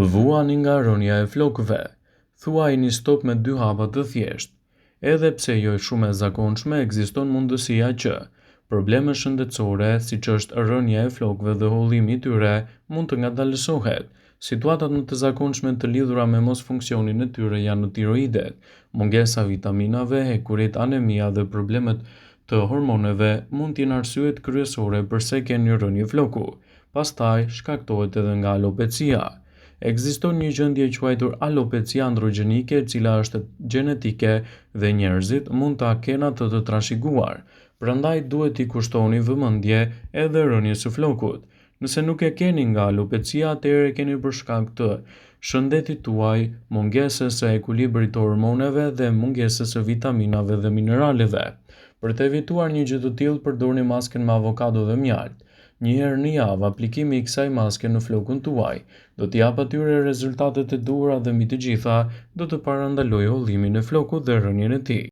Vuani nga rënja e flokëve. Thuaj një stop me 2 hapa të thjeshtë. Edhe pse jo shumë e zakonshme, ekziston mundësia që probleme shëndetësore, siç është rënja e flokëve dhe hollimi i tyre, mund të ngadalësohet. Situatat më të zakonshme të lidhura me mosfunksionin e tyre janë tiroidet, mungesa vitaminave, hekurit, anemia dhe problemet të hormoneve mund të jenë arsyet kryesore pse keni rënje floku. Pastaj shkaktohet edhe nga alopecia. Ekziston një gjendje quajtur alopecia androgjenike, e cila është gjenetike dhe njerëzit mund ta kenë atë të trashëguar. Prandaj duhet t'i kushtoni vëmendje edhe rënies së flokut. Nëse nuk e keni nga alopecia, atëherë e keni për shkak të shëndetit tuaj, mungesës së ekuilibrit të hormoneve dhe mungesës së vitaminave dhe mineraleve. Për të evituar një gjë të tillë, përdorni masken me avokado dhe mjaltë. Një herë në javë, aplikimi i kësaj maske në flokun tuaj do t'i japë atyre rezultatet e duhura dhe mbi të gjitha do të parandalojë hollimin e flokut dhe rënien e tij.